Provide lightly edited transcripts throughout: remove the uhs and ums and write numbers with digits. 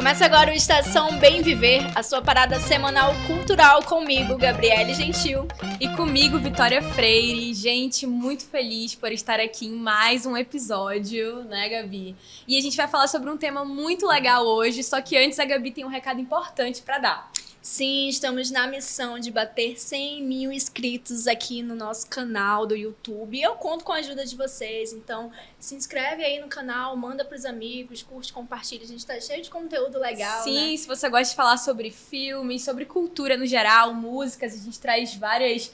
Começa agora o Estação Bem Viver, a sua parada semanal cultural comigo, Gabriele Gentil. E comigo, Vitória Freire. Gente, muito feliz por estar aqui em mais um episódio, né, Gabi? E a gente vai falar sobre um tema muito legal hoje, só que antes a Gabi tem um recado importante para dar. Sim, estamos na missão de bater 100 mil inscritos aqui no nosso canal do YouTube. Eu conto com a ajuda de vocês, então se inscreve aí no canal, manda pros amigos, curte, compartilha. A gente tá cheio de conteúdo legal, Sim, né? Se você gosta de falar sobre filmes, sobre cultura no geral, músicas, a gente traz várias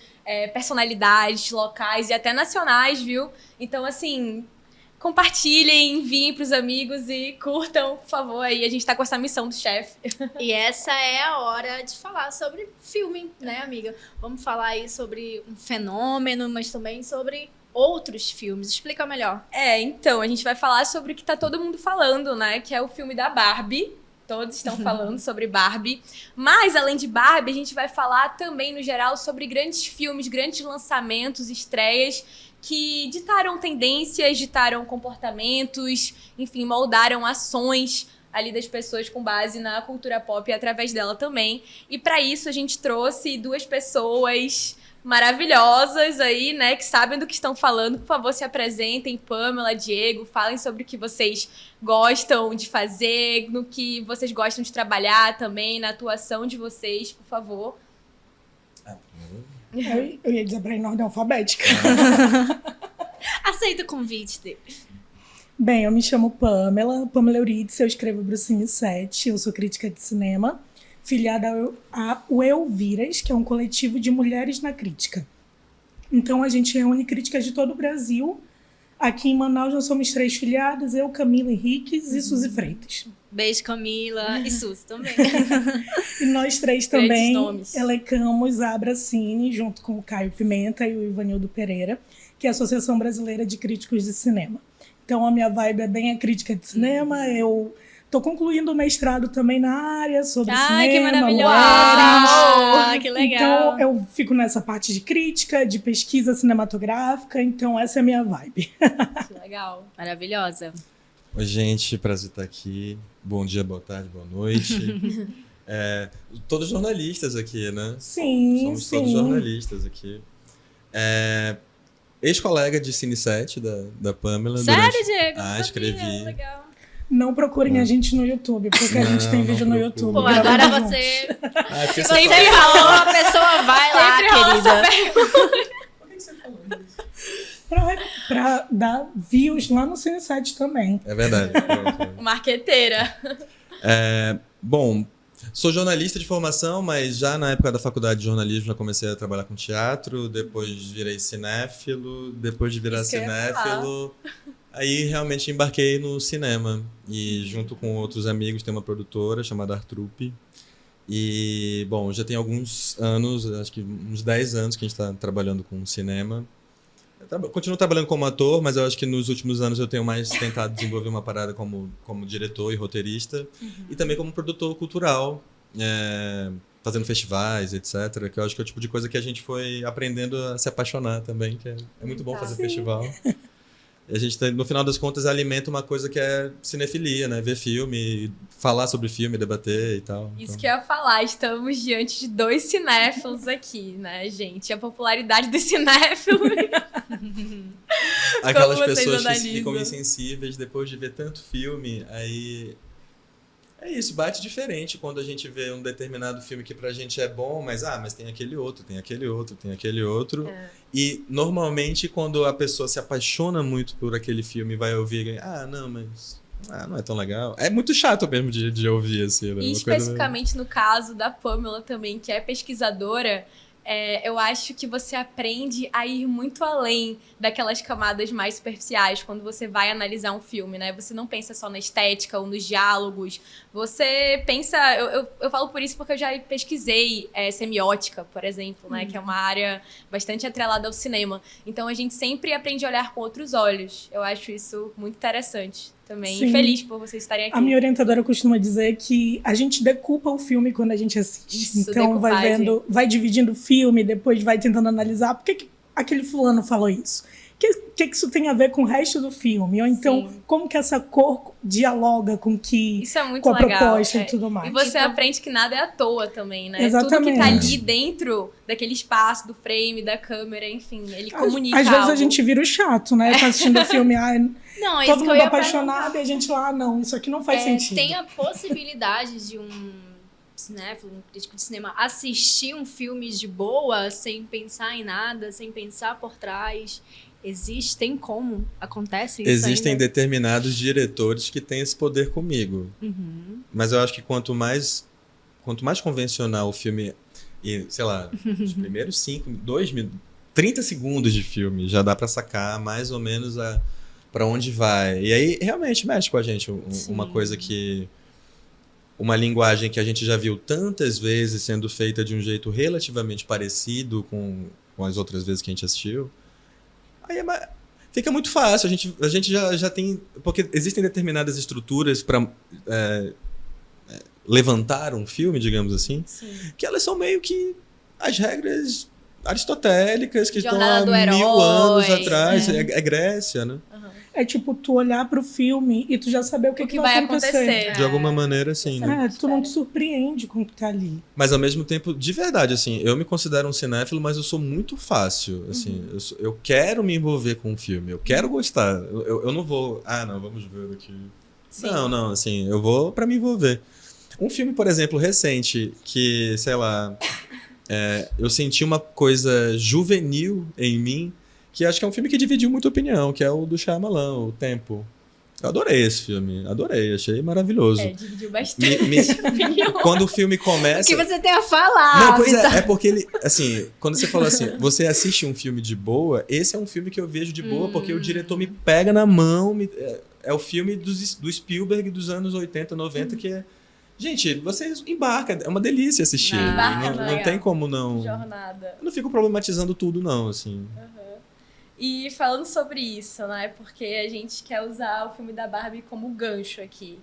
personalidades locais e até nacionais, viu? Então, assim, compartilhem, enviem pros amigos e curtam, por favor, aí a gente tá com essa missão do chefe. E essa é a hora de falar sobre filme, né, amiga? Vamos falar aí sobre um fenômeno, mas também sobre outros filmes. Explica melhor. Então, a gente vai falar sobre o que tá todo mundo falando, né? Que é o filme da Barbie. Todos estão falando sobre Barbie. Mas, além de Barbie, a gente vai falar também, no geral, sobre grandes filmes, grandes lançamentos, estreias que ditaram tendências, ditaram comportamentos, enfim, moldaram ações ali das pessoas com base na cultura pop e através dela também. E para isso a gente trouxe duas pessoas maravilhosas aí, né, que sabem do que estão falando. Por favor, se apresentem, Pamela, Diego, falem sobre o que vocês gostam de fazer, no que vocês gostam de trabalhar também, na atuação de vocês, por favor. Eu ia dizer pra ir na ordem alfabética. Aceita o convite dele. Bem, eu me chamo Pamela Euridice, eu escrevo pro Cine 7, eu sou crítica de cinema, filiada a O Elviras, que é um coletivo de mulheres na crítica. Então a gente reúne críticas de todo o Brasil. Aqui em Manaus nós somos 3 filiadas, eu, Camila Henriques e Suzy Freitas. Beijo, Camila e Suzy também. E nós 3 também elecamos a Abracine, junto com o Caio Pimenta e o Ivanildo Pereira, que é a Associação Brasileira de Críticos de Cinema. Então a minha vibe é bem a crítica de cinema, eu tô concluindo o mestrado também na área sobre cinema. Que maravilhosa! Que legal! Então eu fico nessa parte de crítica, de pesquisa cinematográfica, então essa é a minha vibe. Que legal! Maravilhosa! Oi, gente, prazer estar aqui. Bom dia, boa tarde, boa noite. Todos jornalistas aqui, né? Sim, Somos todos jornalistas aqui. Ex-colega de Cine 7 da Pamela. Sério, Diego? Escrevi. Legal. Não procurem a gente no YouTube, porque a gente tem vídeo no YouTube. Pô, agora você... Porque você falou, a pessoa vai lá, querida. Por que você falou isso? Pra dar views lá no Cine 7 também. É verdade. Marqueteira. Bom, sou jornalista de formação, mas já na época da faculdade de jornalismo já comecei a trabalhar com teatro, depois virei cinéfilo, depois de virar cinéfilo, aí realmente embarquei no cinema. E junto com outros amigos tem uma produtora chamada Artrupe. E, bom, já tem alguns anos, acho que uns 10 anos que a gente está trabalhando com cinema. Continuo trabalhando como ator, mas eu acho que nos últimos anos eu tenho mais tentado desenvolver uma parada como diretor e roteirista. E também como produtor cultural, fazendo festivais, etc. Que eu acho que é o tipo de coisa que a gente foi aprendendo a se apaixonar também, que é muito bom fazer festival. E a gente, no final das contas, alimenta uma coisa que é cinefilia, né? Ver filme, falar sobre filme, debater e tal. Isso que eu ia falar, estamos diante de 2 cinéfilos aqui, né, gente? A popularidade dos cinéfilos. Aquelas pessoas que ficam insensíveis depois de ver tanto filme, aí... É isso, bate diferente quando a gente vê um determinado filme que pra gente é bom, mas tem aquele outro, tem aquele outro, tem aquele outro. E normalmente quando a pessoa se apaixona muito por aquele filme vai ouvir, não é tão legal. É muito chato mesmo de ouvir, assim. Né? E especificamente no caso da Pamela também, que é pesquisadora, eu acho que você aprende a ir muito além daquelas camadas mais superficiais quando você vai analisar um filme, né? Você não pensa só na estética ou nos diálogos. Você pensa... Eu falo por isso porque eu já pesquisei semiótica, por exemplo, né? Que é uma área bastante atrelada ao cinema. Então, a gente sempre aprende a olhar com outros olhos. Eu acho isso muito interessante também. Sim. E feliz por vocês estarem aqui. A minha orientadora costuma dizer que a gente decupa o filme quando a gente assiste. Isso, então decupagem. vai dividindo o filme, depois vai tentando analisar. Por que aquele fulano falou isso? O que isso tem a ver com o resto do filme? Ou então, como que essa cor dialoga com Isso é muito com a legal, proposta e tudo mais. E você aprende que nada é à toa também, né? Exatamente. Tudo que tá ali dentro daquele espaço, do frame, da câmera, enfim, ele comunica Às vezes algo. a gente vira o chato, né? Tá assistindo o filme, Não, todo mundo apaixonado e a gente lá, não, isso aqui não faz sentido. Tem a possibilidade de um cinéfilo, um crítico de cinema, assistir um filme de boa, sem pensar em nada, sem pensar por trás. Tem como? Acontece isso Existem ainda? determinados diretores que têm esse poder comigo. Mas eu acho que quanto mais convencional o filme, e, sei lá, os primeiros 30 segundos de filme, já dá pra sacar mais ou menos pra onde vai. E aí realmente mexe com a gente uma coisa que... Uma linguagem que a gente já viu tantas vezes sendo feita de um jeito relativamente parecido com as outras vezes que a gente assistiu. Aí fica muito fácil, a gente já tem... Porque existem determinadas estruturas para levantar um filme, digamos assim, que elas são meio que as regras aristotélicas que estão há 1000 anos atrás. É Grécia, né? É tipo tu olhar pro filme e tu já saber o que vai acontecer. De alguma maneira, sim. Né? Tu não te surpreende com o que tá ali. Mas ao mesmo tempo, de verdade, assim, eu me considero um cinéfilo, mas eu sou muito fácil, assim, eu quero me envolver com o filme, eu quero gostar, eu não vou, não, vamos ver aqui. Sim. Não, assim, eu vou pra me envolver. Um filme, por exemplo, recente, que, sei lá, eu senti uma coisa juvenil em mim, que acho que é um filme que dividiu muita opinião, que é o do Shyamalan, O Tempo. Eu adorei esse filme, achei maravilhoso. Dividiu bastante opinião. Quando o filme começa... O que você tem a falar, Não, pois é porque ele... Assim, quando você falou assim, você assiste um filme de boa, esse é um filme que eu vejo de boa, porque o diretor me pega na mão, é o filme do Spielberg dos anos 80, 90, que é... Gente, você embarca, é uma delícia assistir. Não tem como não... Jornada. Eu não fico problematizando tudo, não, assim... E falando sobre isso, né? Porque a gente quer usar o filme da Barbie como gancho aqui.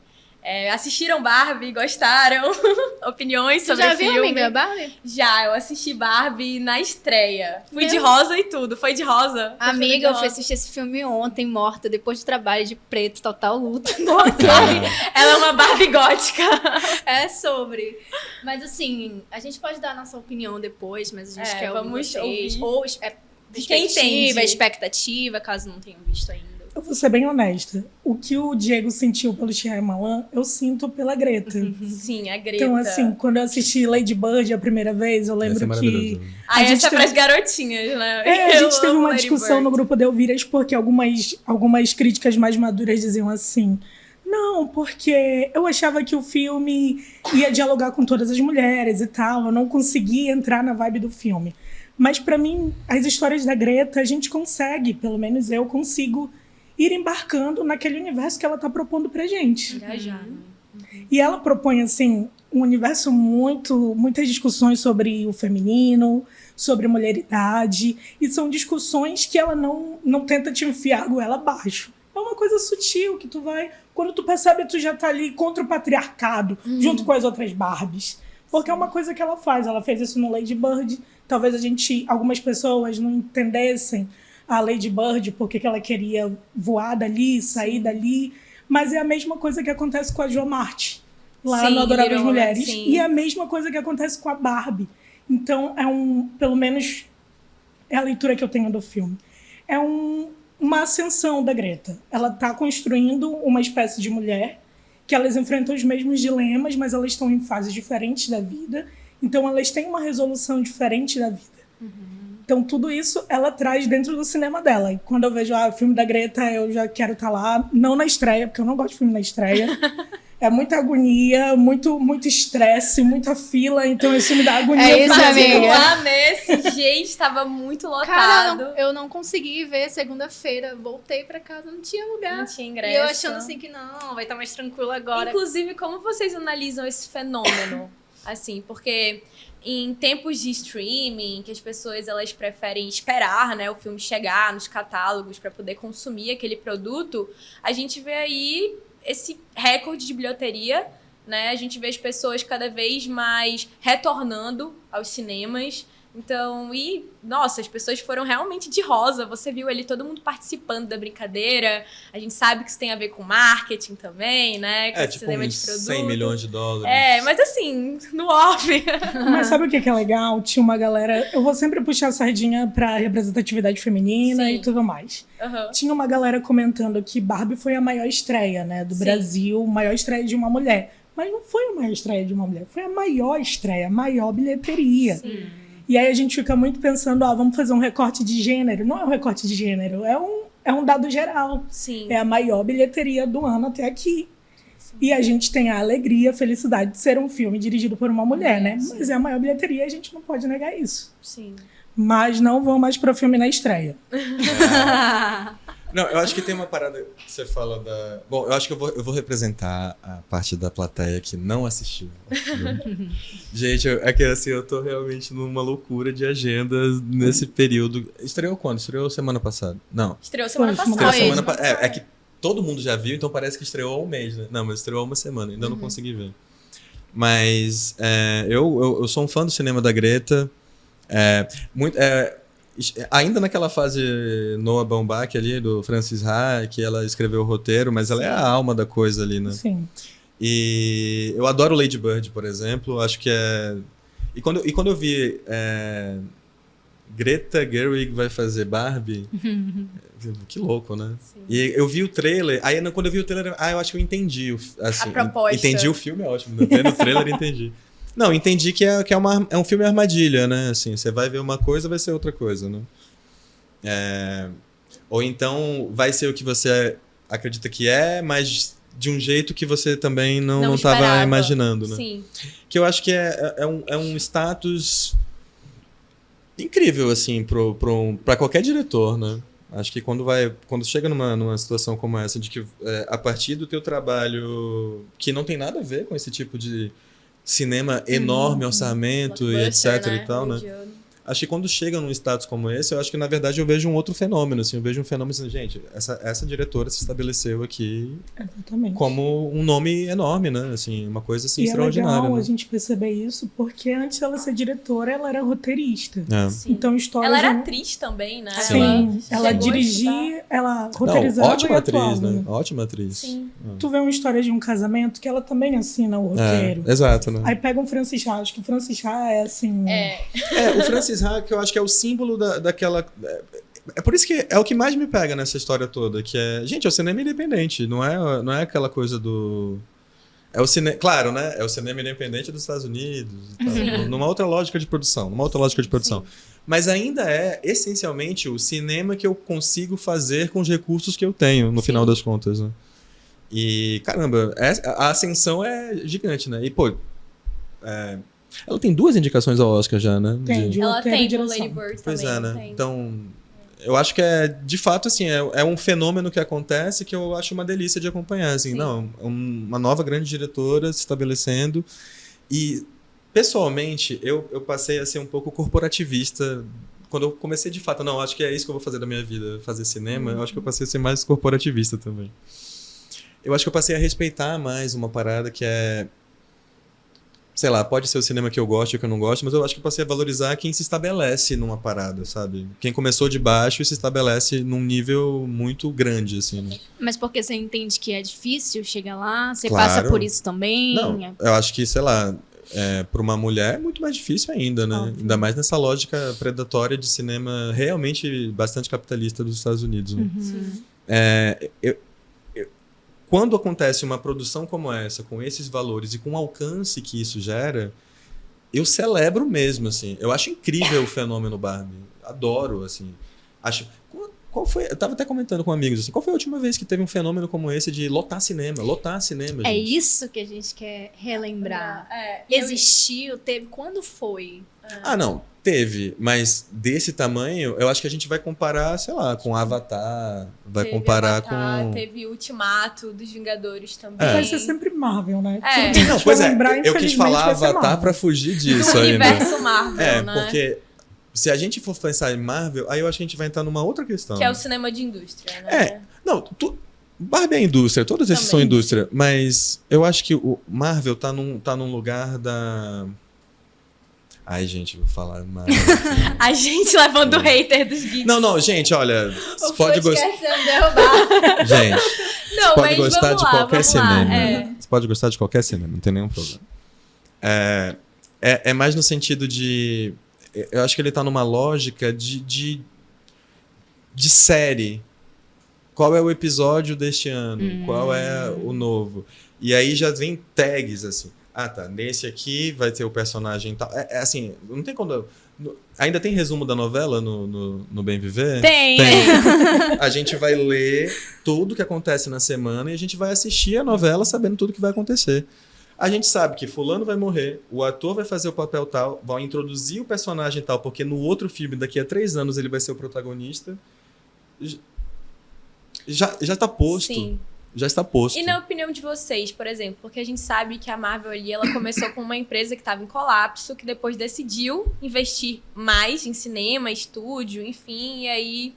Assistiram Barbie? Gostaram? Opiniões sobre o filme? Já viu, amiga, Barbie? Já, eu assisti Barbie na estreia. Fui de rosa e tudo. Foi de rosa? Amiga, eu fui assistir esse filme ontem, morta, depois de trabalho de preto, total luta. Ela é uma Barbie gótica. É sobre. Mas assim, a gente pode dar a nossa opinião depois, mas a gente quer ouvir vocês. Ou expectativa, caso não tenham visto ainda. Eu vou ser bem honesta. O que o Diego sentiu pelo Shyamalan, eu sinto pela Greta. Sim, a Greta. Então, assim, quando eu assisti Lady Bird a primeira vez, eu lembro que... Essa é pras garotinhas, né? A gente teve uma discussão no grupo de Elviras, porque algumas críticas mais maduras diziam assim... Não, porque eu achava que o filme ia dialogar com todas as mulheres e tal. Eu não conseguia entrar na vibe do filme. Mas pra mim, as histórias da Greta, a gente consegue, pelo menos eu consigo, ir embarcando naquele universo que ela tá propondo pra gente. E ela propõe, assim, um universo muitas discussões sobre o feminino, sobre mulheridade, e são discussões que ela não tenta te enfiar a goela abaixo. É uma coisa sutil que tu vai... Quando tu percebe, tu já tá ali contra o patriarcado, junto com as outras Barbies. Porque é uma coisa que ela faz. Ela fez isso no Lady Bird. Talvez algumas pessoas não entendessem a Lady Bird porque que ela queria voar dali, sair dali. Mas é a mesma coisa que acontece com a Jo Marti, lá no Adoráveis Mulheres. E é a mesma coisa que acontece com a Barbie. Então, pelo menos é a leitura que eu tenho do filme. É uma ascensão da Greta. Ela está construindo uma espécie de mulher que elas enfrentam os mesmos dilemas, mas elas estão em fases diferentes da vida. Então, elas têm uma resolução diferente da vida. Então, tudo isso ela traz dentro do cinema dela. E quando eu vejo o filme da Greta, eu já quero estar lá. Não na estreia, porque eu não gosto de filme na estreia. É muita agonia, muito estresse, muita fila. Então, esse me dá agonia. É isso, amiga. Lá nesse, gente, estava muito lotado. Cara, eu não consegui ver segunda-feira. Voltei pra casa, não tinha lugar. Não tinha ingresso. E eu achando assim que não, vai estar mais tranquilo agora. Inclusive, como vocês analisam esse fenômeno? Assim, porque em tempos de streaming, que as pessoas elas preferem esperar, né, o filme chegar nos catálogos para poder consumir aquele produto, a gente vê aí esse recorde de bilheteria, né? A gente vê as pessoas cada vez mais retornando aos cinemas, Então, nossa, as pessoas foram realmente de rosa. Você viu ali todo mundo participando da brincadeira. A gente sabe que isso tem a ver com marketing também, né? Com tipo cinema uns de produto. 100 milhões de dólares. Mas assim, no off. Mas sabe o que é legal? Tinha uma galera... Eu vou sempre puxar a sardinha pra representatividade feminina e tudo mais. Tinha uma galera comentando que Barbie foi a maior estreia, né? Do Brasil, maior estreia de uma mulher. Mas não foi a maior estreia de uma mulher. Foi a maior estreia, a maior bilheteria. Sim. E aí a gente fica muito pensando, vamos fazer um recorte de gênero. Não é um recorte de gênero, é um dado geral. Sim. É a maior bilheteria do ano até aqui. Sim. E a gente tem a alegria, a felicidade de ser um filme dirigido por uma mulher, né? Sim. Mas é a maior bilheteria e a gente não pode negar isso. Sim. Mas não vão mais pro filme na estreia. Não, eu acho que tem uma parada que você fala da... Bom, eu acho que eu vou representar a parte da plateia que não assistiu. Gente, é que assim, eu tô realmente numa loucura de agenda nesse período. Estreou quando? Estreou semana passada? Não. Estreou semana passada. É que todo mundo já viu, então parece que estreou há um mês, né? Não, mas estreou há uma semana, ainda não consegui ver. Mas eu sou um fã do cinema da Greta. Ainda naquela fase Noah Baumbach ali, do Francis Ha, que ela escreveu o roteiro, mas ela é a alma da coisa ali, né? Sim. E eu adoro Lady Bird, por exemplo, acho que é... E quando eu vi Greta Gerwig vai fazer Barbie, que louco, né? Sim. E eu vi o trailer, aí quando eu vi o trailer, eu acho que eu entendi. Assim, a proposta. Entendi o filme, é ótimo, né? No trailer entendi. Não, entendi que é um filme armadilha, né? Assim, você vai ver uma coisa, vai ser outra coisa, né? Ou então vai ser o que você acredita que é, mas de um jeito que você também não estava imaginando, né? Sim. Que eu acho que é um status incrível, assim, para qualquer diretor, né? Acho que quando chega numa situação como essa, de que a partir do teu trabalho, que não tem nada a ver com esse tipo de cinema enorme, orçamento e etc, né? E tal, né? Acho que quando chega num status como esse, eu acho que na verdade eu vejo um outro fenômeno, assim, eu vejo um fenômeno assim, gente, essa diretora se estabeleceu aqui como um nome enorme, né? Assim, uma coisa assim extraordinária. É legal, né? A gente perceber isso, porque antes dela ser diretora, ela era roteirista. Então, história. Ela era atriz também, né? Sim, ela dirigia, ela roteirizava. Ótima atriz, atuava, né? Ótima atriz. Sim. Tu vê uma história de um casamento que ela também assina o roteiro. Exato, né? Aí pega um Francis Ha, acho que o Francis Ha é assim. O Francis Ha, que eu acho que é o símbolo daquela. É por isso que é o que mais me pega nessa história toda, que gente, é o cinema independente, não é aquela coisa do... Claro, né? É o cinema independente dos Estados Unidos, e tal, numa outra lógica de produção, Sim. Mas ainda é, essencialmente, o cinema que eu consigo fazer com os recursos que eu tenho, no final das contas, né? E, caramba, a ascensão é gigante, né? E, pô... ela tem 2 indicações ao Oscar já, né? Ela tem do Lady Bird pois também. Né? Então, eu acho que de fato, assim, é um fenômeno que acontece que eu acho uma delícia de acompanhar, assim. Sim. Não, uma nova grande diretora se estabelecendo. E, pessoalmente, eu passei a ser um pouco corporativista. Quando eu comecei, de fato, não, acho que é isso que eu vou fazer da minha vida, fazer cinema, eu acho que eu passei a ser mais corporativista também. Eu acho que eu passei a respeitar mais uma parada que sei lá, pode ser o cinema que eu gosto ou que eu não gosto, mas eu acho que eu passei a valorizar quem se estabelece numa parada, sabe? Quem começou de baixo e se estabelece num nível muito grande, assim, né? Mas porque você entende que é difícil chegar lá? Você Claro. passa por isso também? Não, eu acho que, sei lá, para uma mulher é muito mais difícil ainda, né? Óbvio. Ainda mais nessa lógica predatória de cinema realmente bastante capitalista dos Estados Unidos, né? Sim. Quando acontece uma produção como essa, com esses valores e com o alcance que isso gera, eu celebro mesmo, assim. Eu acho incrível o fenômeno Barbie. Adoro, assim. Qual foi? Eu tava até comentando com amigos, assim, qual foi a última vez que teve um fenômeno como esse de lotar cinema, É gente? isso que a gente quer relembrar. Existiu, teve. Quando foi? Não. Teve, mas desse tamanho, eu acho que a gente vai comparar, sei lá, com Avatar, Teve comparar Avatar, com... Teve Ultimato dos Vingadores também. Vai ser sempre Marvel, né? Não, pois é, lembrar, eu quis falar Avatar pra fugir disso ainda. Universo Marvel, né? Porque se a gente for pensar em Marvel, aí eu acho que a gente vai entrar numa outra questão. Que é o cinema de indústria, né? Não, Barbie é indústria, todas essas são indústria, mas eu acho que o Marvel tá num lugar Ai, gente, vou falar mais. A gente levando o hater dos geeks. Não, gente, olha. Você O pode podcast gostar. sendo derrubado. Gente, Não, você pode mas gostar vamos de lá, qualquer vamos lá. cinema. Você pode gostar de qualquer cinema, não tem nenhum problema. É mais no sentido de. Eu acho que ele tá numa lógica de série. Qual é o episódio deste ano? Qual é o novo? E aí já vem tags assim. Ah, tá. Nesse aqui vai ter o personagem tal. É assim, não tem quando. Ainda tem resumo da novela no Bem Viver? Tem. A gente vai ler tudo que acontece na semana e a gente vai assistir a novela sabendo tudo que vai acontecer. A gente sabe que fulano vai morrer, o ator vai fazer o papel tal, vai introduzir o personagem tal, porque no outro filme, daqui a 3 anos, ele vai ser o protagonista. Já tá posto. Sim. Já está posto. E na opinião de vocês, por exemplo, porque a gente sabe que a Marvel ali, ela começou com uma empresa que estava em colapso, que depois decidiu investir mais em cinema, estúdio, enfim, e aí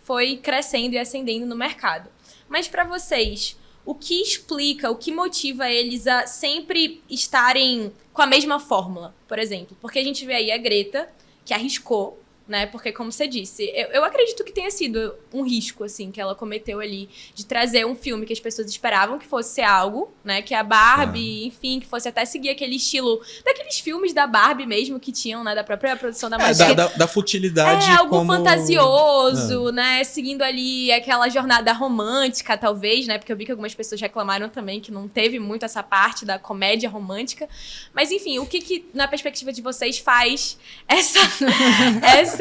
foi crescendo e ascendendo no mercado. Mas para vocês, o que explica, o que motiva eles a sempre estarem com a mesma fórmula, por exemplo? Porque a gente vê aí a Greta, que arriscou, né? Porque, como você disse, eu acredito que tenha sido um risco, assim, que ela cometeu ali, de trazer um filme que as pessoas esperavam que fosse ser algo, né? Que a Barbie, enfim, que fosse até seguir aquele estilo daqueles filmes da Barbie mesmo que tinham, né? Da própria produção da Barbie. Da futilidade algo como... fantasioso, né? Seguindo ali aquela jornada romântica, talvez, né? Porque eu vi que algumas pessoas reclamaram também que não teve muito essa parte da comédia romântica. Mas, enfim, o que na perspectiva de vocês, faz essa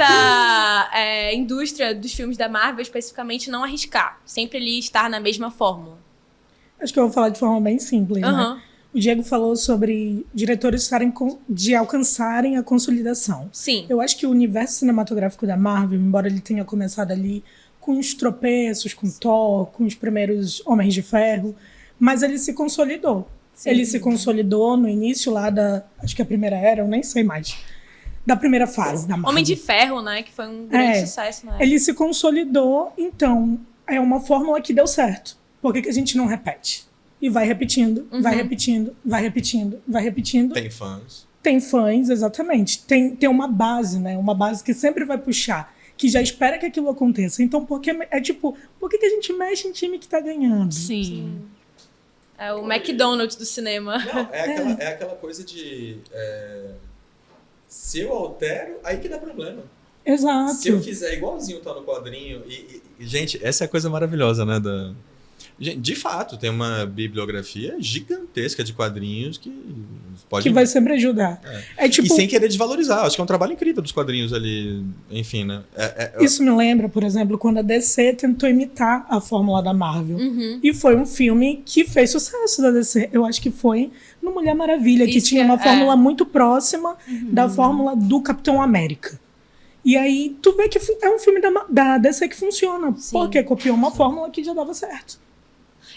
indústria dos filmes da Marvel, especificamente, não arriscar? Sempre ali estar na mesma fórmula. Acho que eu vou falar de forma bem simples, né? Uhum. O Diego falou sobre diretores de alcançarem a consolidação. Sim. Eu acho que o universo cinematográfico da Marvel, embora ele tenha começado ali com os tropeços, com Thor, com os primeiros Homens de Ferro, mas ele se consolidou. Sim. Ele se consolidou no início lá acho que a primeira era, eu nem sei mais, da primeira fase da Marvel. Homem de Ferro, né? Que foi um grande sucesso, né? Ele se consolidou, então é uma fórmula que deu certo. Por que a gente não repete? E vai repetindo, vai repetindo, vai repetindo, vai repetindo. Tem fãs. Tem fãs, exatamente. Tem uma base, né? Uma base que sempre vai puxar, que já espera que aquilo aconteça. Então, por que a gente mexe em time que tá ganhando? Sim. É o McDonald's do cinema. Não, é aquela coisa de... se eu altero, aí que dá problema. Exato. Se eu fizer igualzinho tá no quadrinho... Gente, essa é a coisa maravilhosa, né? Gente, de fato, tem uma bibliografia gigantesca de quadrinhos que pode... Que vai sempre ajudar. E sem querer desvalorizar. Acho que é um trabalho incrível dos quadrinhos ali. Enfim, né? Isso me lembra, por exemplo, quando a DC tentou imitar a fórmula da Marvel. E foi um filme que fez sucesso da DC. Eu acho que foi no Mulher Maravilha, que tinha uma fórmula muito próxima da fórmula do Capitão América. E aí, tu vê que é um filme da DC que funciona. Sim. Porque copiou uma fórmula que já dava certo.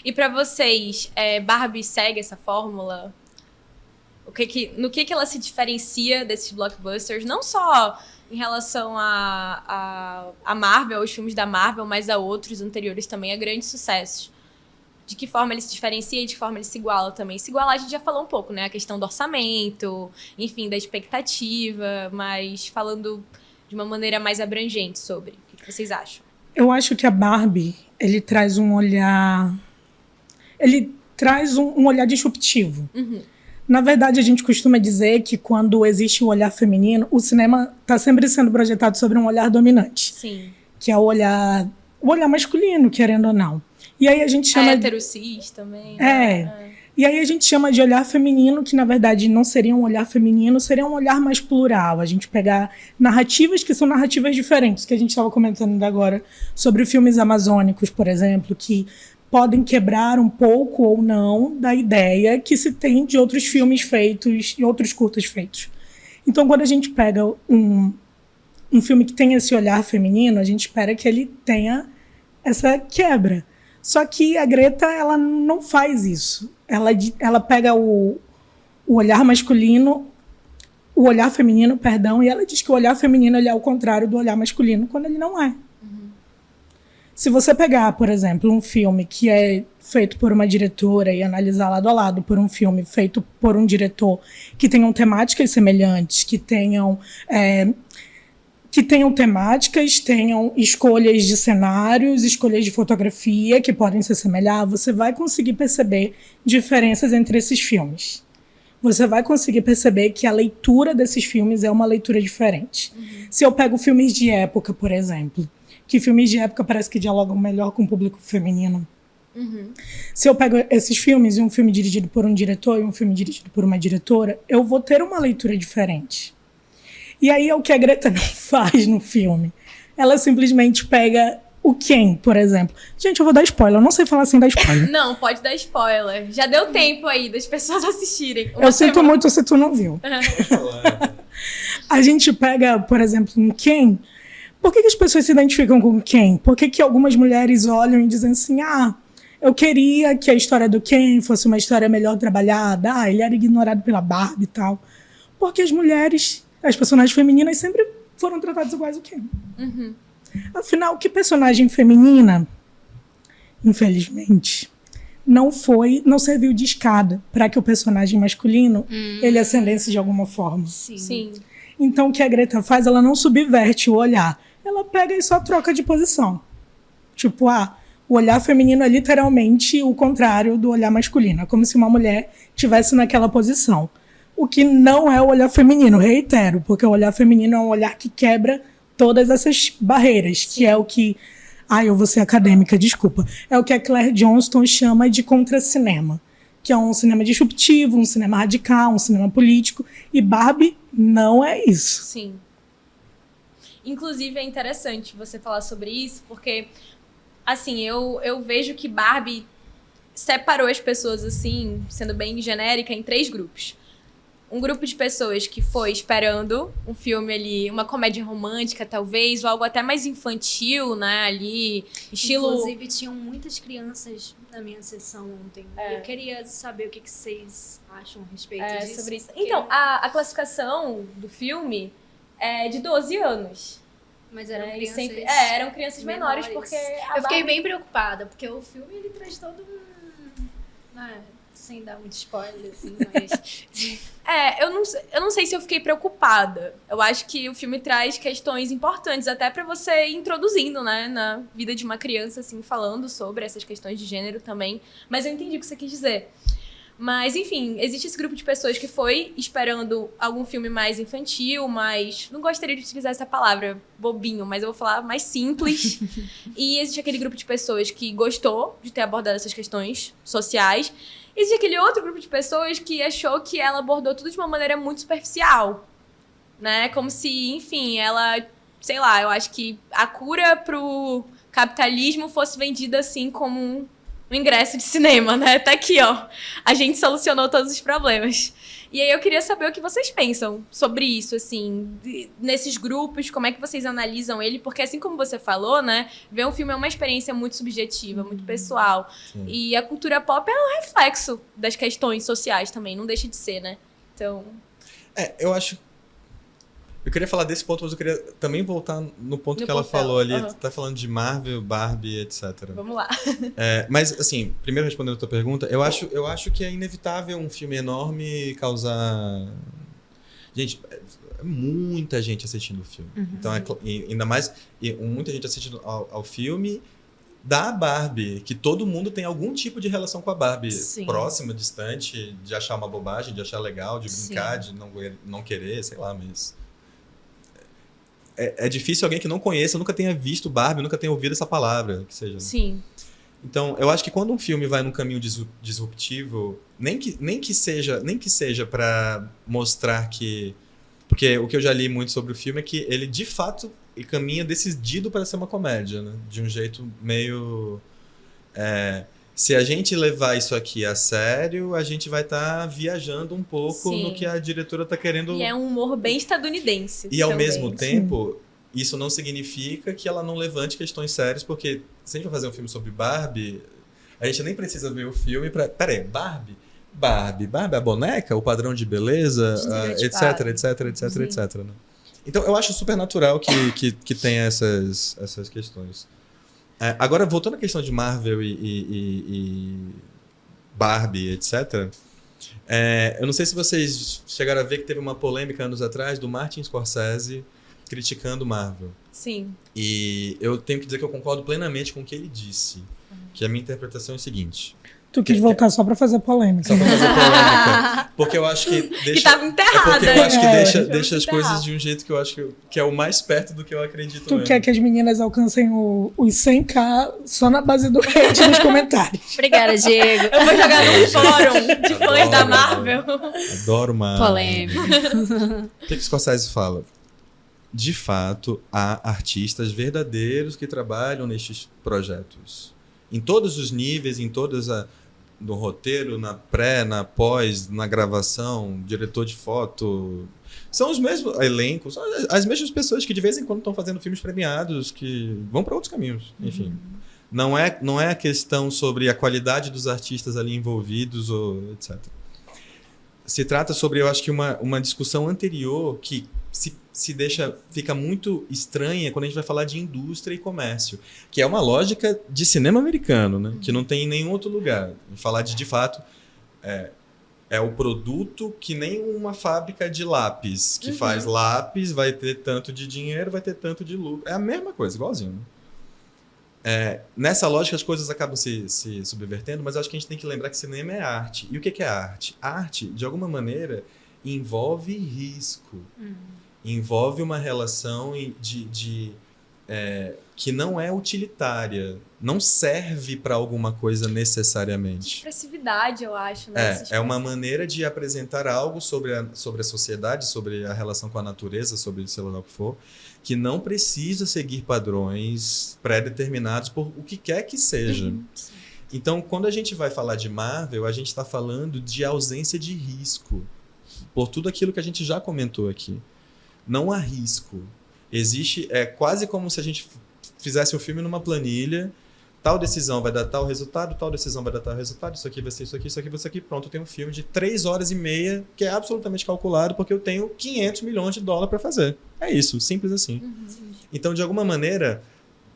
E pra vocês, Barbie segue essa fórmula? No que ela se diferencia desses blockbusters? Não só em relação a Marvel, aos filmes da Marvel, mas a outros anteriores também, a grandes sucessos. De que forma ele se diferencia e de que forma ele se iguala também. Se igualar, a gente já falou um pouco, né? A questão do orçamento, enfim, da expectativa, mas falando de uma maneira mais abrangente sobre. O que vocês acham? Eu acho que a Barbie, ele traz um olhar... Ele traz um olhar disruptivo. Na verdade, a gente costuma dizer que quando existe o olhar feminino, o cinema está sempre sendo projetado sobre um olhar dominante. Sim. Que é o olhar masculino, querendo ou não. E aí a gente chama... hétero cis também. Né? E aí a gente chama de olhar feminino, que na verdade não seria um olhar feminino, seria um olhar mais plural. A gente pegar narrativas que são narrativas diferentes, que a gente estava comentando ainda agora, sobre filmes amazônicos, por exemplo, que podem quebrar um pouco ou não da ideia que se tem de outros filmes feitos e outros curtas feitos. Então, quando a gente pega um filme que tem esse olhar feminino, a gente espera que ele tenha essa quebra. Só que a Greta, ela não faz isso. Ela pega o olhar masculino, o olhar feminino, perdão, e ela diz que o olhar feminino ele é o contrário do olhar masculino, quando ele não é. Se você pegar, por exemplo, um filme que é feito por uma diretora e analisar lado a lado por um filme feito por um diretor que tenham temáticas semelhantes, que tenham temáticas, tenham escolhas de cenários, escolhas de fotografia que podem se assemelhar, você vai conseguir perceber diferenças entre esses filmes. Você vai conseguir perceber que a leitura desses filmes é uma leitura diferente. Se eu pego filmes de época, por exemplo, que filmes de época parece que dialogam melhor com o público feminino. Se eu pego esses filmes e um filme dirigido por um diretor e um filme dirigido por uma diretora, eu vou ter uma leitura diferente. E aí é o que a Greta não faz no filme. Ela simplesmente pega o Ken, por exemplo. Gente, eu vou dar spoiler. Eu não sei falar sem dar spoiler. Não, pode dar spoiler. Já deu tempo aí das pessoas assistirem. Eu sinto muito se tu não viu. A gente pega, por exemplo, um Ken. Por que as pessoas se identificam com o Ken? Por que algumas mulheres olham e dizem assim, eu queria que a história do Ken fosse uma história melhor trabalhada. Ele era ignorado pela Barbie e tal. Porque as personagens femininas sempre foram tratadas iguais ao Ken. Afinal, que personagem feminina, infelizmente, não serviu de escada para que o personagem masculino ele ascendesse de alguma forma. Sim. Então, o que a Greta faz, ela não subverte o olhar. Ela pega e só troca de posição. Tipo, o olhar feminino é literalmente o contrário do olhar masculino. É como se uma mulher estivesse naquela posição. O que não é o olhar feminino, reitero, porque o olhar feminino é um olhar que quebra todas essas barreiras, que é o que... eu vou ser acadêmica, desculpa. É o que a Claire Johnston chama de contracinema, que é um cinema disruptivo, um cinema radical, um cinema político, e Barbie não é isso. Sim. Inclusive, é interessante você falar sobre isso, porque, assim, eu vejo que Barbie separou as pessoas, assim, sendo bem genérica, em 3 grupos. Um grupo de pessoas que foi esperando um filme ali, uma comédia romântica, talvez, ou algo até mais infantil, né, ali, estilo... Inclusive, tinham muitas crianças na minha sessão ontem. Eu queria saber o que vocês acham a respeito disso. Sobre isso. Então, a classificação do filme é de 12 anos. Mas eram crianças eram crianças menores, porque... Eu fiquei bem preocupada, porque o filme, ele traz todo sem dar muito spoiler, assim, mas... eu não sei se eu fiquei preocupada. Eu acho que o filme traz questões importantes, até pra você ir introduzindo, né, na vida de uma criança, assim, falando sobre essas questões de gênero também. Mas eu entendi o que você quis dizer. Mas, enfim, existe esse grupo de pessoas que foi esperando algum filme mais infantil, mais... Não gostaria de utilizar essa palavra, bobinho, mas eu vou falar mais simples. E existe aquele grupo de pessoas que gostou de ter abordado essas questões sociais. Existe aquele outro grupo de pessoas que achou que ela abordou tudo de uma maneira muito superficial, né? Como se, enfim, ela... Sei lá, eu acho que a cura pro capitalismo fosse vendida assim como um ingresso de cinema, né? Tá aqui, ó. A gente solucionou todos os problemas. E aí eu queria saber o que vocês pensam sobre isso, assim, nesses grupos, como é que vocês analisam ele, porque assim como você falou, né, ver um filme é uma experiência muito subjetiva, muito pessoal. Sim. E a cultura pop é um reflexo das questões sociais também, não deixa de ser, né? Então... eu acho... Eu queria falar desse ponto, mas eu queria também voltar no ponto que ela falou ali. Tá falando de Marvel, Barbie, etc. Vamos lá. Mas, assim, primeiro respondendo a tua pergunta, eu acho que é inevitável um filme enorme causar... Gente, muita gente assistindo o filme. Então, ainda mais muita gente assistindo ao filme da Barbie, que todo mundo tem algum tipo de relação com a Barbie. Sim. Próxima, distante, de achar uma bobagem, de achar legal, de brincar, sim, de não querer, sei lá, mas... É difícil alguém que não conheça, nunca tenha visto Barbie, nunca tenha ouvido essa palavra, que seja. Sim. Então, eu acho que quando um filme vai num caminho disruptivo, nem que seja para mostrar que... Porque o que eu já li muito sobre o filme é que ele, de fato, caminha decidido para ser uma comédia, né? De um jeito meio... se a gente levar isso aqui a sério, a gente vai estar viajando um pouco, sim, no que a diretora está querendo... E é um humor bem estadunidense. E ao mesmo tempo, sim, isso não significa que ela não levante questões sérias, porque se a gente vai fazer um filme sobre Barbie, a gente nem precisa ver o filme para... Peraí, Barbie é a boneca, o padrão de beleza, etc. Né? Então, eu acho super natural que tenha essas questões. Agora, voltando à questão de Marvel e Barbie, etc. Eu não sei se vocês chegaram a ver que teve uma polêmica anos atrás do Martin Scorsese criticando Marvel. Sim. E eu tenho que dizer que eu concordo plenamente com o que ele disse. Que a minha interpretação é a seguinte. Tu quis voltar só pra fazer polêmica. Só pra fazer polêmica. Porque eu acho que deixa... Que tava enterrada. Porque eu acho que deixa as enterrar. coisas de um jeito que eu acho que é o mais perto do que eu acredito Tu mesmo. quer que as meninas alcancem os 100k só na base do hate nos comentários. Obrigada, Diego. Eu vou jogar no fórum de fãs Adoro, da Marvel. Adoro Marvel. Polêmica. O que Scorsese fala? De fato, há artistas verdadeiros que trabalham nestes projetos. Em todos os níveis, no roteiro, na pré, na pós, na gravação, diretor de foto. São os mesmos elencos, são as mesmas pessoas que de vez em quando estão fazendo filmes premiados, que vão para outros caminhos. Enfim, não é a questão sobre a qualidade dos artistas ali envolvidos, ou etc. Se trata sobre, eu acho que uma discussão anterior que fica muito estranha quando a gente vai falar de indústria e comércio, que é uma lógica de cinema americano, né? Que não tem em nenhum outro lugar. Falar de fato, é o produto que nem uma fábrica de lápis, que faz lápis, vai ter tanto de dinheiro, vai ter tanto de lucro. É a mesma coisa, igualzinho. Né? Nessa lógica as coisas acabam se subvertendo, mas eu acho que a gente tem que lembrar que cinema é arte. E o que é arte? Arte, de alguma maneira, envolve risco. Envolve uma relação que não é utilitária, não serve para alguma coisa necessariamente. Expressividade, eu acho, né? É uma maneira de apresentar algo sobre a sociedade, sobre a relação com a natureza, sobre sei lá o que for, que não precisa seguir padrões pré-determinados por o que quer que seja. Então, quando a gente vai falar de Marvel, a gente está falando de ausência de risco, por tudo aquilo que a gente já comentou aqui. Não há risco. É quase como se a gente fizesse um filme numa planilha, tal decisão vai dar tal resultado, tal decisão vai dar tal resultado, isso aqui vai ser isso aqui, isso aqui vai ser isso aqui. Pronto, eu tenho um filme de 3 horas e meia que é absolutamente calculado porque eu tenho 500 milhões de dólares para fazer. É isso, simples assim. Então, de alguma maneira,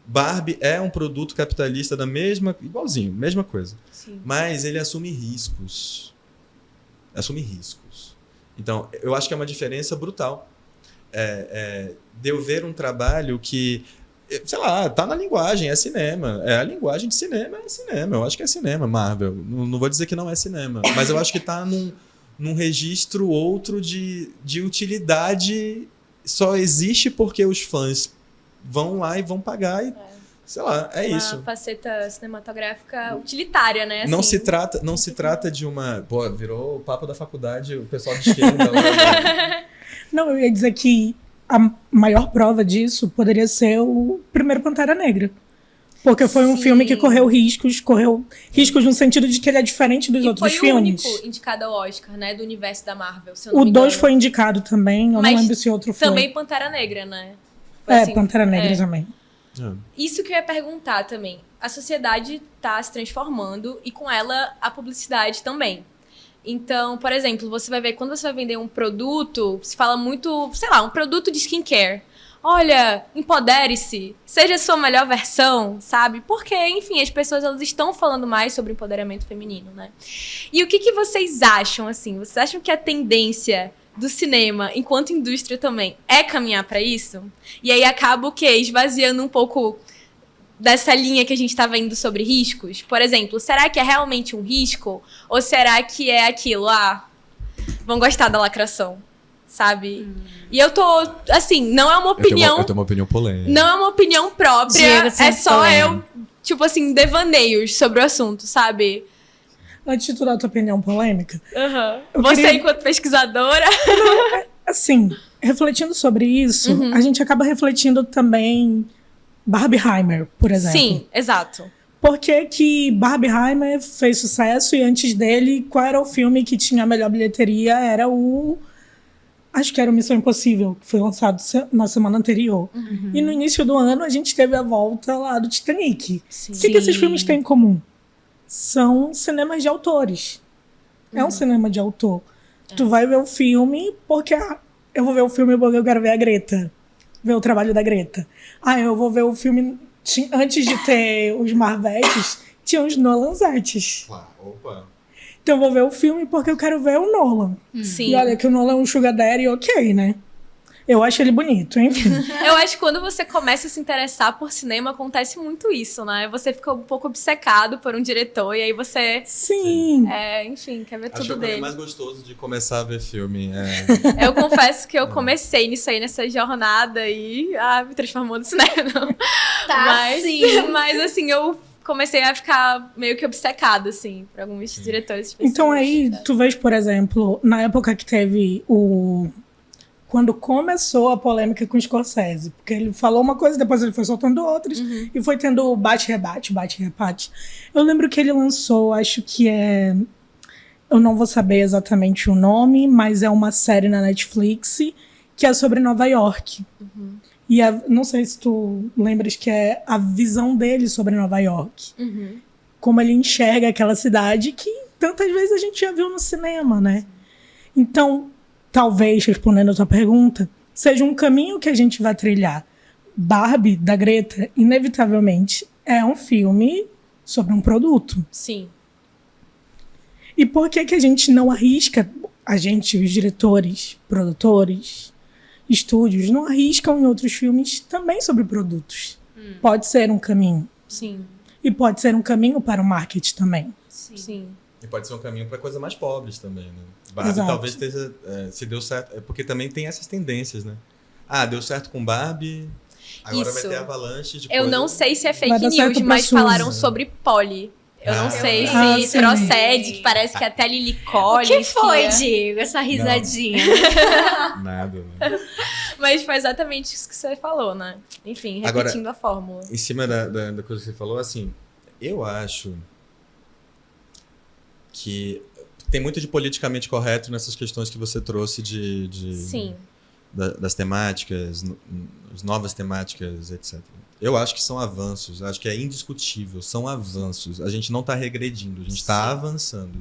Barbie é um produto capitalista igualzinho, mesma coisa. Sim. Mas ele assume riscos. Então, eu acho que é uma diferença brutal. De eu ver um trabalho que, sei lá, tá na linguagem, é cinema. A linguagem de cinema é cinema. Eu acho que é cinema, Marvel. Não vou dizer que não é cinema, mas eu acho que tá num registro outro de utilidade. Só existe porque os fãs vão lá e vão pagar e, sei lá, isso. Uma faceta cinematográfica utilitária, né? Assim. Não se trata de uma... Pô, virou o papo da faculdade, o pessoal de esquerda. Não, eu ia dizer que a maior prova disso poderia ser o primeiro Pantera Negra. Porque foi um filme que correu riscos no sentido de que ele é diferente dos outros filmes. Foi o único indicado ao Oscar, né, do universo da Marvel, se eu não O me engano. 2 foi indicado também, eu não lembro se outro foi. Também Pantera Negra, né? Foi assim, Pantera Negra também. Isso que eu ia perguntar também. A sociedade tá se transformando e com ela a publicidade também. Então, por exemplo, você vai ver, quando você vai vender um produto, se fala muito, sei lá, um produto de skincare. Olha, empodere-se, seja a sua melhor versão, sabe? Porque, enfim, as pessoas elas estão falando mais sobre empoderamento feminino, né? E o que vocês acham, assim? Vocês acham que a tendência do cinema, enquanto indústria também, é caminhar para isso? E aí acaba o quê? Esvaziando um pouco dessa linha que a gente tá vendo sobre riscos? Por exemplo, será que é realmente um risco? Ou será que é aquilo, vão gostar da lacração? Sabe? E eu tô, assim, não é uma opinião... Eu tenho uma opinião polêmica. Não é uma opinião própria, Diego, é só eu, tipo assim, devaneios sobre o assunto, sabe? Antes de tu dar a tua opinião polêmica... Você, enquanto pesquisadora... Assim, refletindo sobre isso, a gente acaba refletindo também Barbenheimer, por exemplo. Sim, exato. Por que Barbenheimer fez sucesso e antes dele, qual era o filme que tinha a melhor bilheteria? Era acho que era o Missão Impossível, que foi lançado na semana anterior. E no início do ano, a gente teve a volta lá do Titanic. O que esses filmes têm em comum? São cinemas de autores. É um cinema de autor. Tu vai ver o filme porque eu vou ver o filme porque eu quero ver a Greta. Ver o trabalho da Greta. Eu vou ver o filme Antes de ter os Marvetes, tinha os Nolanzetes. Opa. Então eu vou ver o filme porque eu quero ver o Nolan. Sim. E olha que o Nolan é um sugar daddy, ok, né? Eu acho ele bonito, enfim. Eu acho que quando você começa a se interessar por cinema, acontece muito isso, né? Você fica um pouco obcecado por um diretor e aí você... Sim. Enfim, quer ver Acho que tudo é o caminho dele. mais gostoso de começar a ver filme. Eu confesso que eu comecei nisso aí, nessa jornada e me transformou no cinema. Sim. Mas assim, eu comecei a ficar meio que obcecada, assim, por alguns diretores específicos. Então aí, tu vês, por exemplo, na época que teve quando começou a polêmica com o Scorsese, porque ele falou uma coisa, depois ele foi soltando outras, e foi tendo bate-rebate, bate-rebate. Eu lembro que ele lançou, acho que eu não vou saber exatamente o nome, mas é uma série na Netflix que é sobre Nova York. E não sei se tu lembras que é a visão dele sobre Nova York. Como ele enxerga aquela cidade que tantas vezes a gente já viu no cinema, né? Então, talvez, respondendo a tua pergunta, seja um caminho que a gente vai trilhar. Barbie, da Greta, inevitavelmente, é um filme sobre um produto. Sim. E por que a gente não arrisca, os diretores, produtores, estúdios, não arriscam em outros filmes também sobre produtos? Pode ser um caminho. Sim. E pode ser um caminho para o marketing também. Sim. E pode ser um caminho para coisas mais pobres também, né? Barbie Exato. talvez esteja, se deu certo, porque também tem essas tendências, né? Deu certo com Barbie, agora vai Isso. ter avalanche de Eu coisa. não sei se é Vai fake dar certo news, pra mas Suzy. falaram sobre Polly. Eu não sei se sim. procede, que parece que até Lily O Collins... que foi, ia- Diego, essa risadinha? Nada, né? Mas foi exatamente isso que você falou, né? Enfim, Agora, repetindo a fórmula. Em cima da coisa que você falou, assim, eu acho que tem muito de politicamente correto nessas questões que você trouxe Sim. das temáticas, as novas temáticas, etc. Eu acho que são avanços, acho que é indiscutível, são avanços. A gente não está regredindo, a gente está avançando.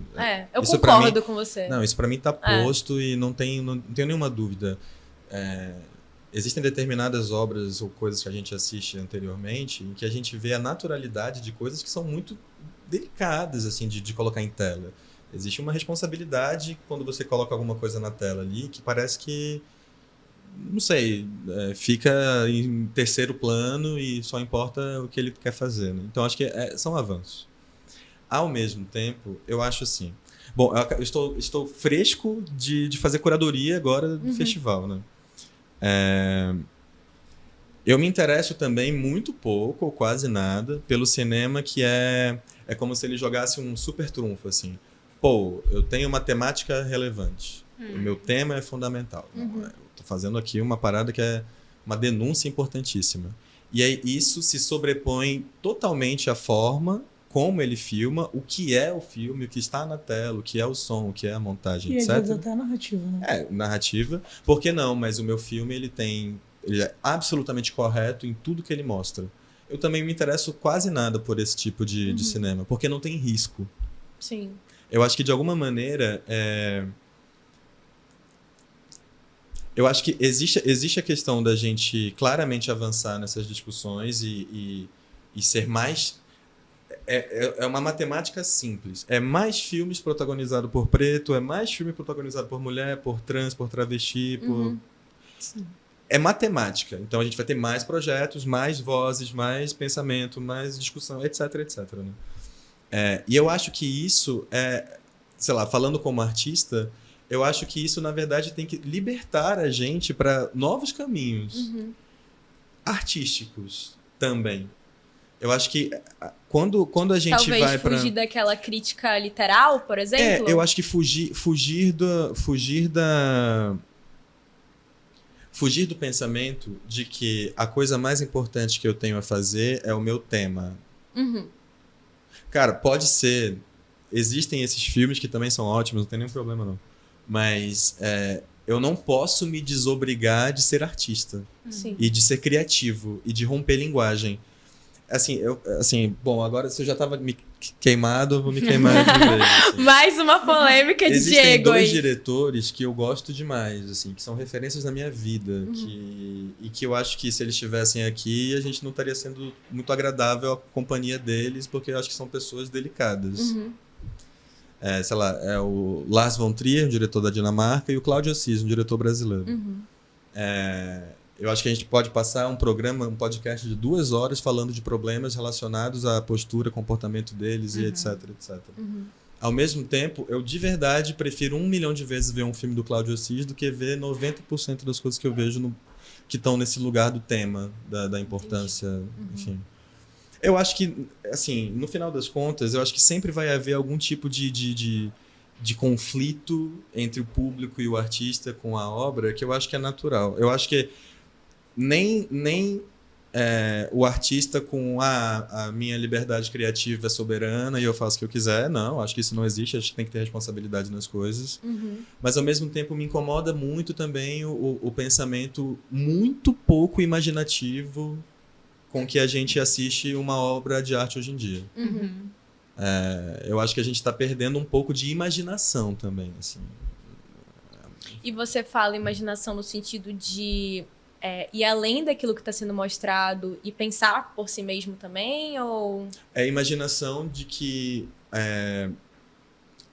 Eu Isso pra concordo mim- com você. Não, isso para mim está posto e não tenho nenhuma dúvida. Existem determinadas obras ou coisas que a gente assiste anteriormente em que a gente vê a naturalidade de coisas que são muito delicadas assim de colocar em tela. Existe uma responsabilidade quando você coloca alguma coisa na tela ali que parece que, não sei, fica em terceiro plano e só importa o que ele quer fazer, né? Então acho que são avanços. Ao mesmo tempo, eu acho assim... Bom, eu estou fresco de fazer curadoria agora do festival, né? Eu me interesso também muito pouco, ou quase nada, pelo cinema que é como se ele jogasse um super trunfo, assim. Pô, eu tenho uma temática relevante. O meu tema é fundamental. Eu tô fazendo aqui uma parada que é uma denúncia importantíssima. E aí isso se sobrepõe totalmente à forma como ele filma, o que é o filme, o que está na tela, o que é o som, o que é a montagem, E às etc. vezes até a narrativa, né? Narrativa. Por que não? Mas o meu filme, ele é absolutamente correto em tudo que ele mostra. Eu também me interesso quase nada por esse tipo de cinema, porque não tem risco. Sim. Eu acho que, de alguma maneira, eu acho que existe a questão da gente claramente avançar nessas discussões e ser mais... É uma matemática simples. É mais filmes protagonizados por preto, é mais filme protagonizado por mulher, por trans, por travesti, por... É matemática. Então a gente vai ter mais projetos, mais vozes, mais pensamento, mais discussão, etc, etc. Né? E eu acho que isso sei lá, falando como artista, eu acho que isso, na verdade, tem que libertar a gente para novos caminhos artísticos também. Eu acho que quando a gente Talvez vai para... fugir daquela crítica literal, por exemplo? eu acho que fugir do pensamento de que a coisa mais importante que eu tenho a fazer é o meu tema. Cara, pode ser. Existem esses filmes que também são ótimos, não tem nenhum problema não. Mas eu não posso me desobrigar de ser artista. Sim. E de ser criativo. E de romper linguagem. Bom, agora se eu já tava queimado, eu vou me queimar de vez. Assim. Mais uma polêmica de Existem Diego dois aí. diretores que eu gosto demais, assim, que são referências na minha vida. E que eu acho que se eles estivessem aqui, a gente não estaria sendo muito agradável a companhia deles, porque eu acho que são pessoas delicadas. Sei lá, é o Lars von Trier, um diretor da Dinamarca, e o Cláudio Assis, um diretor brasileiro. Eu acho que a gente pode passar um podcast de 2 horas falando de problemas relacionados à postura, comportamento deles e etc, etc. Ao mesmo tempo, eu de verdade prefiro 1 milhão de vezes ver um filme do Cláudio Assis do que ver 90% das coisas que eu vejo que estão nesse lugar do tema, da importância, enfim. Eu acho que, assim, no final das contas, eu acho que sempre vai haver algum tipo de conflito entre o público e o artista com a obra, que eu acho que é natural. Eu acho que nem o artista com a minha liberdade criativa é soberana e eu faço o que eu quiser. Não, acho que isso não existe. Acho que tem que ter responsabilidade nas coisas. Mas, ao mesmo tempo, me incomoda muito também o pensamento muito pouco imaginativo com que a gente assiste uma obra de arte hoje em dia. Eu acho que a gente está perdendo um pouco de imaginação também. Assim. E você fala imaginação no sentido de ir além daquilo que está sendo mostrado e pensar por si mesmo também? Ou... É a imaginação de que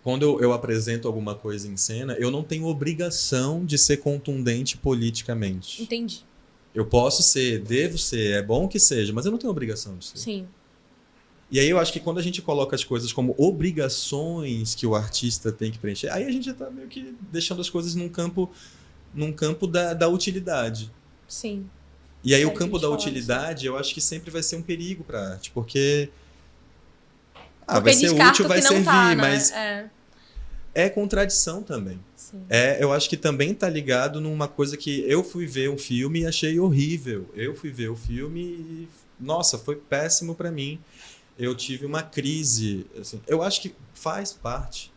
quando eu apresento alguma coisa em cena, eu não tenho obrigação de ser contundente politicamente. Entendi. Eu posso ser, devo ser, é bom que seja, mas eu não tenho obrigação de ser. Sim. E aí eu acho que quando a gente coloca as coisas como obrigações que o artista tem que preencher, aí a gente já tá meio que deixando as coisas num campo da utilidade. Sim. E aí o campo da utilidade, eu acho que sempre vai ser um perigo pra arte, porque vai ser útil, vai servir, tá, né? mas é contradição também. Sim. Eu acho que também tá ligado numa coisa que eu fui ver um filme e achei horrível. Eu fui ver o filme e, nossa, foi péssimo pra mim. Eu tive uma crise. Assim, eu acho que faz parte.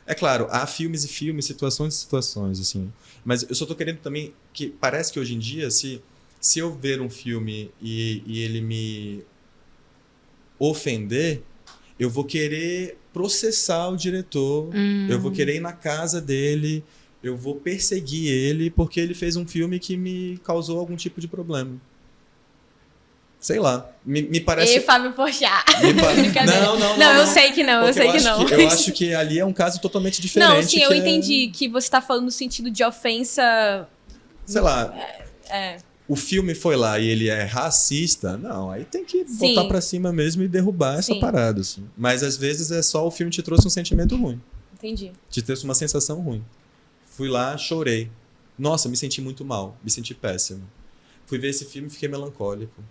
É claro, há filmes e filmes, situações e situações, assim. Mas eu só tô querendo também que parece que hoje em dia, se eu ver um filme e ele me ofender, eu vou querer processar o diretor, eu vou querer ir na casa dele, eu vou perseguir ele porque ele fez um filme que me causou algum tipo de problema. Sei lá, me parece... E Fábio Porchat. Não, eu sei que não, eu acho que ali é um caso totalmente diferente. Não, sim, eu entendi que você tá falando no sentido de ofensa... Sei lá, o filme foi lá e ele é racista, não, aí tem que botar pra cima mesmo e derrubar essa parada, assim. Mas às vezes é só o filme te trouxe um sentimento ruim. Entendi. Te trouxe uma sensação ruim. Fui lá, chorei. Nossa, me senti muito mal, me senti péssimo. Fui ver esse filme e fiquei melancólico.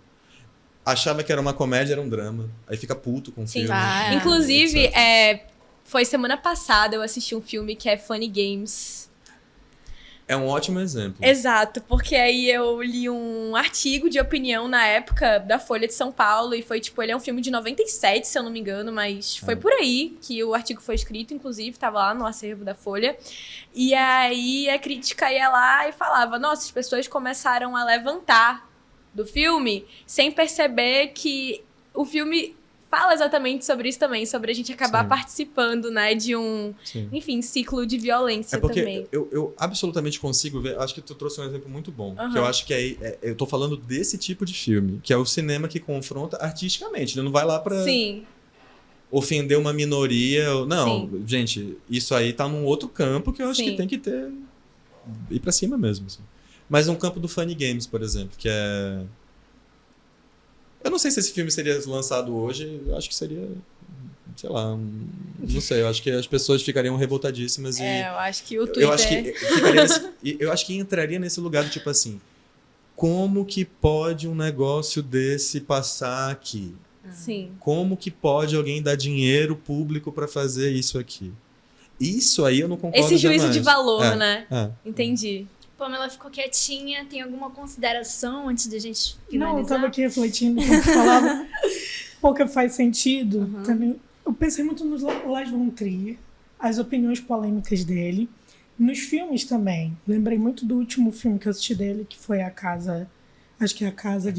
Achava que era uma comédia, era um drama. Aí fica puto com o filme. Inclusive, foi semana passada eu assisti um filme que é Funny Games. É um ótimo exemplo. Exato, porque aí eu li um artigo de opinião na época da Folha de São Paulo e foi tipo, ele é um filme de 97, se eu não me engano, mas foi por aí que o artigo foi escrito, inclusive, tava lá no acervo da Folha. E aí a crítica ia lá e falava, nossa, as pessoas começaram a levantar do filme sem perceber que o filme fala exatamente sobre isso também, sobre a gente acabar participando, né, de um, enfim, ciclo de violência também. É porque eu absolutamente consigo ver, acho que tu trouxe um exemplo muito bom, que eu acho que eu tô falando desse tipo de filme, que é o cinema que confronta artisticamente, ele não vai lá pra ofender uma minoria, não, gente, isso aí tá num outro campo que eu acho que tem que ir pra cima mesmo, assim. Mas no campo do Funny Games, por exemplo, que é... Eu não sei se esse filme seria lançado hoje, eu acho que seria, sei lá, não sei, eu acho que as pessoas ficariam revoltadíssimas e... eu acho que o Twitter... Eu acho que entraria nesse lugar do tipo assim, como que pode um negócio desse passar aqui? Sim. Como que pode alguém dar dinheiro público para fazer isso aqui? Isso aí eu não concordo Esse juízo jamais. de valor, né? Entendi. Pamela ficou quietinha. Tem alguma consideração antes de a gente finalizar? Não, eu tava aqui refletindo quando tu falava. Porque faz sentido. Também. Eu pensei muito no Lars von Trier, as opiniões polêmicas dele. Nos filmes também. Lembrei muito do último filme que eu assisti dele, que foi A Casa Acho que é a casa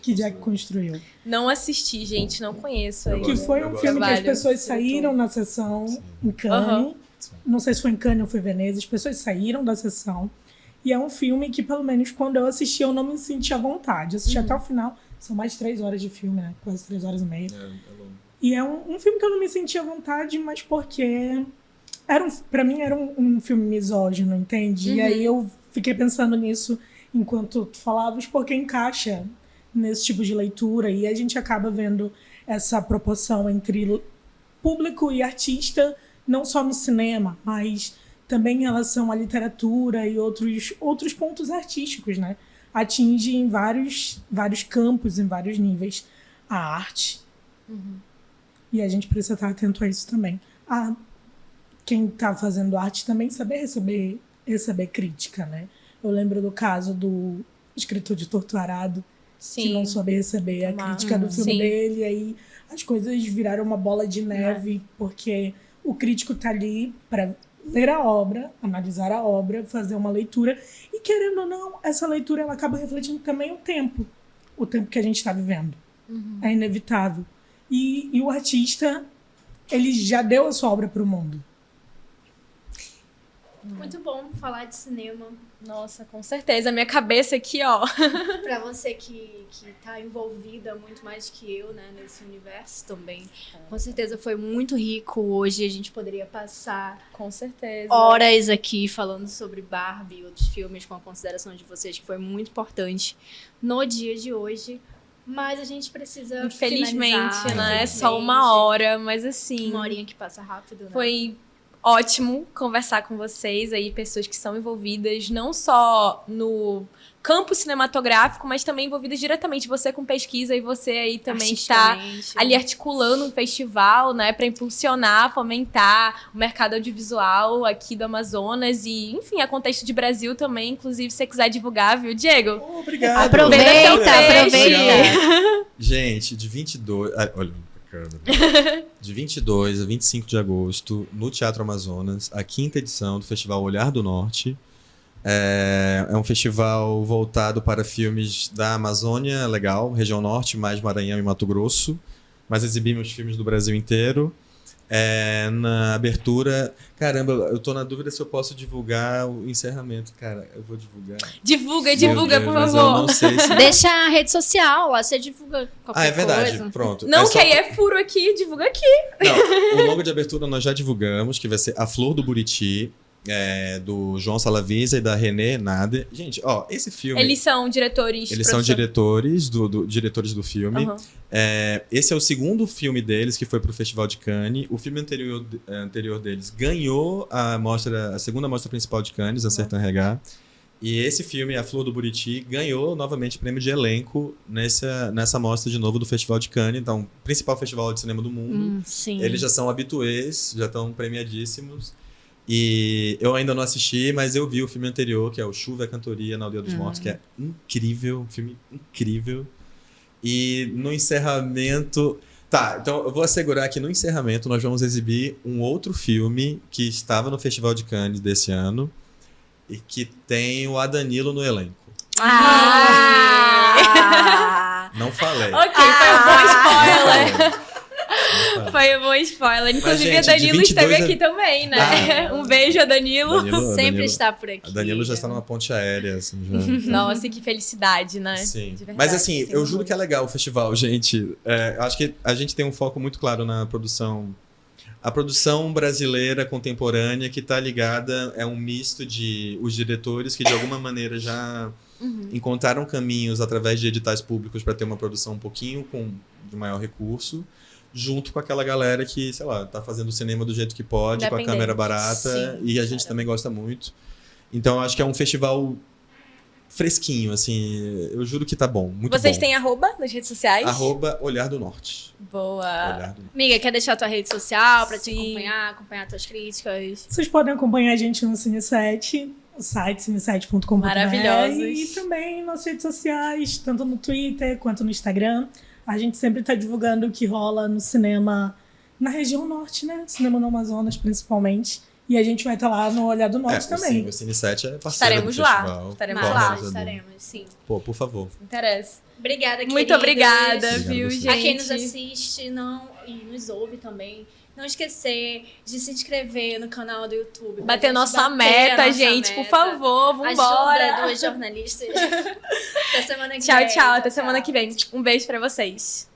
que Jack construiu. Não assisti, gente, não conheço. Que foi um filme que as pessoas saíram na sessão em Cannes. Não sei se foi em Cannes ou foi em Veneza. As pessoas saíram da sessão. E é um filme que, pelo menos, quando eu assisti, eu não me senti à vontade. Eu assisti até o final. São mais de 3 horas de filme, né? Quase 3 horas e meia. E é um filme que eu não me senti à vontade, mas porque... pra mim era um filme misógino, entende? E aí eu fiquei pensando nisso enquanto tu falavas, porque encaixa nesse tipo de leitura. E a gente acaba vendo essa proporção entre público e artista, não só no cinema, mas também em relação à literatura e outros pontos artísticos, né? Atinge em vários campos, em vários níveis, a arte. E a gente precisa estar atento a isso também. Quem está fazendo arte também saber receber crítica, né? Eu lembro do caso do escritor de Torto Arado, que não soube receber a crítica do filme dele, e aí as coisas viraram uma bola de neve, porque o crítico está ali para ler a obra, analisar a obra, fazer uma leitura, e querendo ou não, essa leitura ela acaba refletindo também o tempo que a gente está vivendo. É inevitável. E o artista, ele já deu a sua obra para o mundo. Muito bom falar de cinema. Nossa, com certeza. A minha cabeça aqui, ó. Pra você que tá envolvida muito mais que eu, né, nesse universo também. Com certeza foi muito rico hoje. A gente poderia passar Com certeza. horas aqui falando sobre Barbie e outros filmes, com a consideração de vocês, que foi muito importante no dia de hoje. Mas a gente precisa Infelizmente, finalizar, né? Só uma hora, mas assim... Uma horinha que passa rápido, né? Foi ótimo conversar com vocês aí, pessoas que são envolvidas não só no campo cinematográfico, mas também envolvidas diretamente, você com pesquisa e você aí também está ali articulando um festival, né, para impulsionar, fomentar o mercado audiovisual aqui do Amazonas e, enfim, a contexto de Brasil também, inclusive, se você quiser divulgar, viu, Diego? Obrigado. Aproveita. Gente, de 22... olha... De 22 a 25 de agosto, no Teatro Amazonas, a 5ª edição do Festival Olhar do Norte. É um festival voltado para filmes da Amazônia, legal, região norte, mais Maranhão e Mato Grosso. Mas exibimos filmes do Brasil inteiro. Na abertura... Caramba, eu tô na dúvida se eu posso divulgar o encerramento. Cara, eu vou divulgar. Divulga, por favor. Eu não sei se... Deixa a rede social, lá você divulga qualquer coisa. É verdade, pronto. Não, que aí é furo aqui, divulga aqui. Não, o logo de abertura nós já divulgamos, que vai ser A Flor do Buriti, do João Salavisa e da René Nader. Gente, ó, esse filme... Eles são diretores... Eles são diretores do filme. Esse é o segundo filme deles que foi pro Festival de Cannes. O filme anterior deles ganhou a segunda mostra principal de Cannes, a Sertã Regá. E esse filme, A Flor do Buriti, ganhou novamente prêmio de elenco nessa mostra de novo do Festival de Cannes. Então, principal festival de cinema do mundo. Sim. Eles já são habituês, já estão premiadíssimos. E eu ainda não assisti, mas eu vi o filme anterior, que é o Chuva e a Cantoria na Aldeia dos Mortos, que é incrível, um filme incrível. E no encerramento... Tá, então eu vou assegurar que no encerramento nós vamos exibir um outro filme que estava no Festival de Cannes desse ano e que tem o Adanilo no elenco. Não falei. Ok, foi um bom spoiler. Foi um bom spoiler. Inclusive, a Danilo esteve aqui também, né? Um beijo a Danilo. Sempre está por aqui. A Danilo já está numa ponte aérea, assim, já. Nossa, que felicidade, né? Sim. Mas assim, eu juro que é legal o festival, gente. Eu acho que a gente tem um foco muito claro na produção. A produção brasileira contemporânea que está ligada é um misto de os diretores que de alguma maneira já encontraram caminhos através de editais públicos para ter uma produção um pouquinho de maior recurso, junto com aquela galera que, sei lá, tá fazendo o cinema do jeito que pode, com a câmera barata, e a gente também gosta muito. Então, eu acho que é um festival fresquinho, assim, eu juro que tá bom, muito Vocês bom. têm @, nas redes sociais? @Olhar do Norte. Boa. Olhar do Norte. Amiga, quer deixar a tua rede social pra te acompanhar tuas críticas? Vocês podem acompanhar a gente no Cine7, o site cine7.com.br. Maravilhosos. E também nas redes sociais, tanto no Twitter quanto no Instagram. A gente sempre tá divulgando o que rola no cinema na região norte, né? Cinema no Amazonas, principalmente. E a gente vai estar lá no Olhar do Norte também. O Cine 7 é parceiro Estaremos do lá. festival. Estaremos Mas lá. estaremos, sim. Pô, por favor. Interessa. Obrigada, queridos. Muito obrigada, Obrigado viu, a você. gente? A quem nos assiste e nos ouve também, não esquecer de se inscrever no canal do YouTube. pra Bater gente nossa bater meta, a nossa gente, por meta. favor, vambora. Ajuda duas jornalistas. Até semana que Tchau, vem. tchau. Até semana que vem. Um beijo pra vocês.